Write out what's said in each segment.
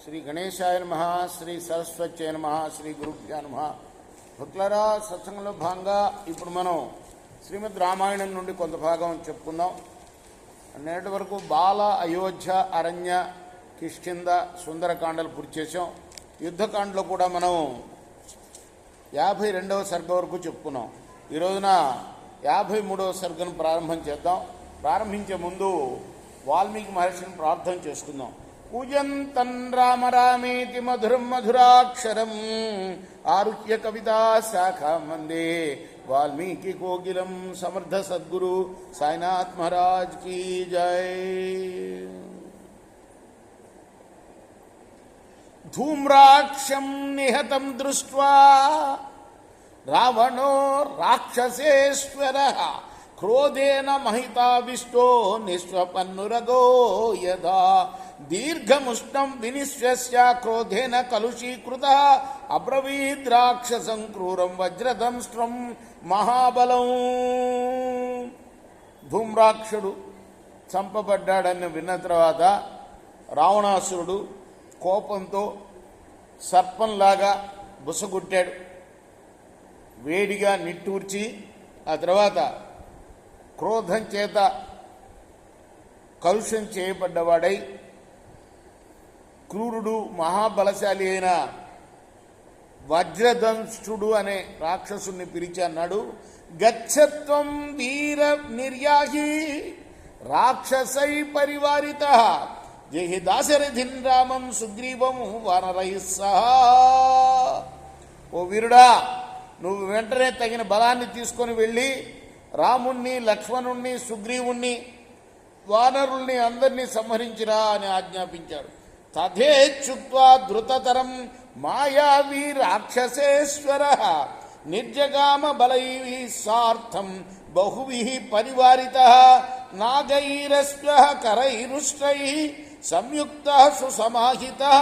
శ్రీ గణేశాయ నమః, శ్రీ సరస్వత్యై నమః, శ్రీ గురుభ్యో నమః. భక్తులారా, సత్సంగంలో భాగంగా ఇప్పుడు మనం శ్రీమద్ రామాయణం నుండి కొంత భాగం చెప్పుకుందాం. నేటి వరకు బాల, అయోధ్య, అరణ్య, కిష్కింద, సుందరకాండలు పూర్తి చేసాం. యుద్ధకాండలో కూడా మనం 52వ సర్గ వరకు చెప్పుకున్నాం. ఈ రోజున 53వ సర్గను ప్రారంభం చేద్దాం. ప్రారంభించే ముందు వాల్మీకి మహర్షిని ప్రార్థన చేసుకుందాం. పూజంతం రామ రామేతి మధురం మధురాక్షరం ఆరుహ్య కవితా శాఖా వందే వాల్మీకి కోకిలం. సమర్థ సద్గురు సాయినాథ్ మహారాజ్ की जय. ధూమ్రాక్షం నిహతం దృష్ట్వా రావణో రాక్షసేశ్వరః క్రోధేన మహితావిష్టో నిస్వపన్నురగో యదా దీర్ఘముష్ణం వినిశ్వస్య క్రోధేన కలుషీకృతః అబ్రవీద్ రాక్షసం క్రూరం వజ్రదంష్ట్రం మహాబలం. ధూమ్రాక్షుడు చంపబడ్డాడని విన్న తర్వాత రావణాసురుడు కోపంతో సర్పంలాగా బుసగొట్టాడు. వేడిగా నిట్టూర్చి ఆ తర్వాత క్రోధం చేత కలుషం చేయబడ్డవాడై క్రూరుడు మహాబలశాలి అయిన వజ్రదంష్టుడు అనే రాక్షసుని పిలిచి అన్నాడు, గచ్చత్వం వీర నిర్యాహి రాక్షసై పరివారిత జహి దాశరథిన్ రామం సుగ్రీవం వానరై సహా. ఓ వీరుడా, నువ్వు వెంటనే తగిన బలాన్ని తీసుకొని వెళ్ళి రాముణ్ణి, లక్ష్మణుణ్ణి, సుగ్రీవుణ్ణి, వానరుల్ని అందరినీ సంహరించిరా అని ఆజ్ఞాపించాడు. తథేచ్చుక్త్వా ధృతతరం మాయావీ రాక్షసేశ్వర నిర్జగామ బలైః సార్థం బహుభిః పరివారితః నాగైరస్వః కరైరుష్టైః సంయుక్తః సుసమాహితః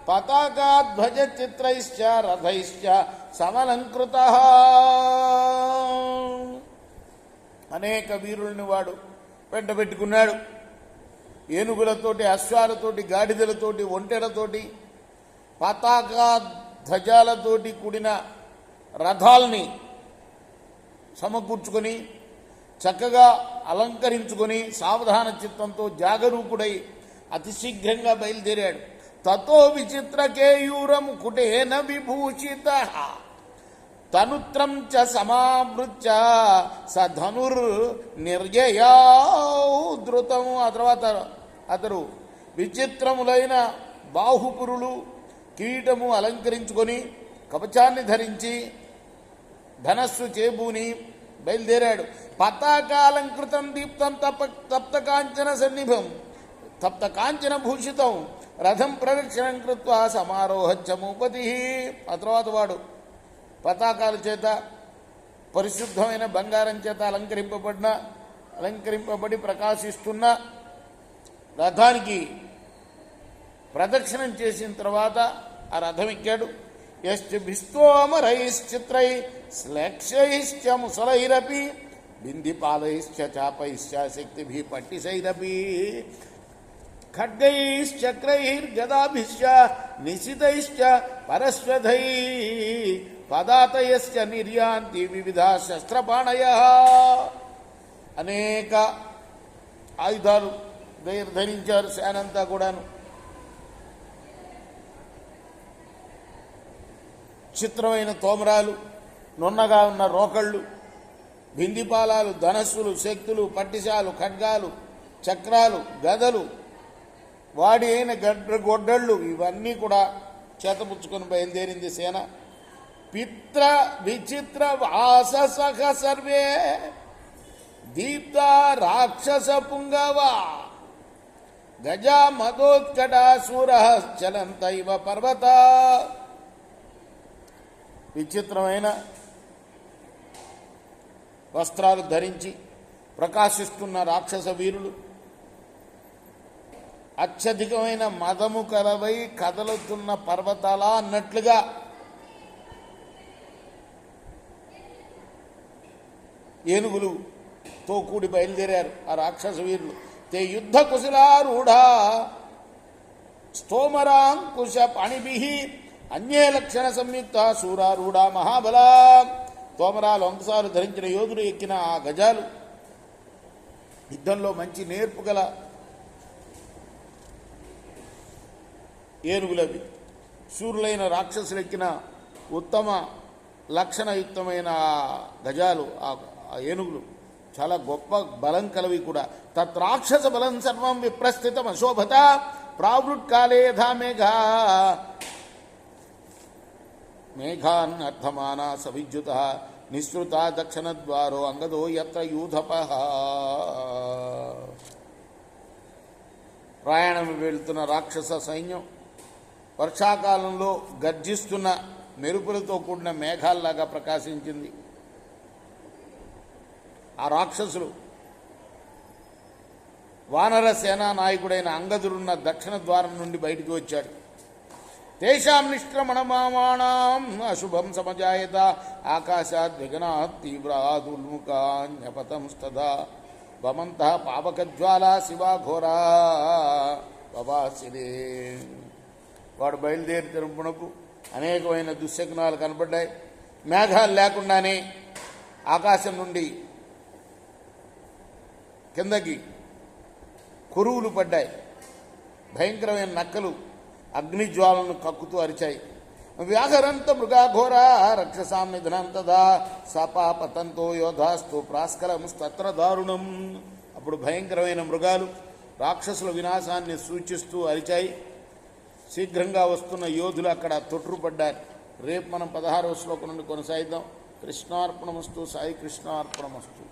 పతాకాధ్వజ చిత్రైశ్చ రథైశ్చ సమలంకృతః. అనేక వీరుల్ని వాడు వెంట పెట్టుకున్నాడు. ఏనుగులతోటి, అశ్వాలతోటి, గాడిదలతోటి, ఒంటెలతోటి, పతాకా ధ్వజాలతోటి కూడిన రథాల్ని సమకూర్చుకొని చక్కగా అలంకరించుకొని సావధాన చిత్తంతో జాగరూకుడై అతి శీఘ్రంగా బయలుదేరాడు. తతో విచిత్రకేయూరం కుటేన విభూషిత తనుత్రం చ సమావృత్య స ధనుర్ నిర్జయాధృతం. ఆ తర్వాత అతడు విచిత్రములైన బాహుపురులు, కిరీటము అలంకరించుకొని కవచాన్ని ధరించి ధనస్సు చేబూని బయలుదేరాడు. పతాకాలంకృతం దీప్తం తప్తకాంచన సన్నిభం తప్తకాంచన భూషితం రథం ప్రదక్షిణం కృత్వా సమారోహచ్చమూపతి. ఆ తర్వాత వాడు పతాకాల చేత, పరిశుద్ధమైన బంగారం చేత అలంకరింపబడి ప్రకాశిస్తున్న రథానికి ప్రదక్షిణం చేసిన తర్వాత ఆ రథం ఎక్కాడు. యశ్చిభిస్తోమరైశ్చిత్రై శ్లేక్షైశ్చ ముసలైరపి బిందిపాలైశ్చ చాపైశ్చ శక్తిభి పట్టిశైరపి ఖడ్గైశ్చక్రైర్గదాభిశ్చ నిశితైశ్చ పరశ్వధై పదాతయశ్చ నిర్యాంతి వివిధ శస్త్రపాణయః. అనేక ఆయుధాలు ధరించారు సేనంతా కూడాను. చిత్రమైన తోమరాలు, నున్నగా ఉన్న రోకళ్ళు, బిందిపాలాలు, ధనస్సులు, శక్తులు, పట్టిశాలు, ఖడ్గాలు, చక్రాలు, గదలు, వాడి అయిన గొడ్డళ్ళు ఇవన్నీ కూడా చేతపుచ్చుకొని బయలుదేరింది సేన. పిత్ర విచిత్ర వాససఖ సర్వే దీప్త రాక్షస పుంగవ గజ మదోత్కటాసూర చలంతైవ పర్వత. విచిత్రమైన వస్త్రాలు ధరించి ప్రకాశిస్తున్న రాక్షస వీరులు, అత్యధికమైన మదము కలవై కదలుతున్న పర్వతాల అన్నట్లుగా ఏనుగులుతో కూడి బయలుదేరారు ఆ రాక్షస వీరులు. తే యుద్ధ కుశలారూఢ స్తోమరాంకుశ పాణిభి అన్యే లక్షణ సంయుక్త శూరారూఢ మహాబల. తోమరాలు అంకుశాలు ధరించిన యోధులు ఎక్కిన ఆ గజాలు యుద్ధంలో మంచి నేర్పు గల ఏనుగులవి. శూరులైన రాక్షసులు ఎక్కిన ఉత్తమ లక్షణయుక్తమైన గజాలు ఆ ఏనుగులు చాలా గొప్ప బలం కలవి కూడా. తత్రాక్షస బలం సర్వం విప్రస్థితం అశోభత ప్రావృట్కాలే యథా మేఘాన్ అర్థమానా సవిద్యుత నిశ్రుత దక్షిణద్వారో అంగదో యత్ర యూధప. ప్రయాణం వెళ్తున్న రాక్షస సైన్యం వర్షాకాలంలో గర్జిస్తున్న మెరుపులతో కూడిన మేఘాల్లాగా ప్రకాశించింది. ఆ రాక్షసులు వానర సేనా నాయకుడైన అంగదుడున్న దక్షిణ ద్వారం నుండి బయటికి వచ్చాడు. తేషాం నిష్క్రమణమామాణం అశుభం సమజాయత ఆకాశాద్ విఘ్నాత్ తీవ్రాదుల్ముఖాన్యపతంస్తదా వమంతః పావకజ్వాలా శివాఘోరా పవాసిరే. వాడు బయలుదేరి తిరుపునకు అనేకమైన దుశ్శకునాలు కనపడ్డాయి. మేఘాలు లేకుండానే ఆకాశం నుండి కిందకి కురువులు పడ్డాయి. భయంకరమైన నక్కలు అగ్నిజ్వాలను కక్కుతూ అరిచాయి. వ్యాఘరంత మృగాఘోర రక్షసాం నిధనంతదా సపాపతంతో యోధాస్తు ప్రాస్కలముస్తత్ర దారుణం. అప్పుడు భయంకరమైన మృగాలు రాక్షసుల వినాశాన్ని సూచిస్తూ అరిచాయి. శీఘ్రంగా వస్తున్న యోధులు అక్కడ తొట్టుపడ్డారు. రేపు మనం 16వ శ్లోకం నుండి కొనసాగిద్దాం. కృష్ణార్పణమస్తు. సాయి కృష్ణార్పణమస్తు.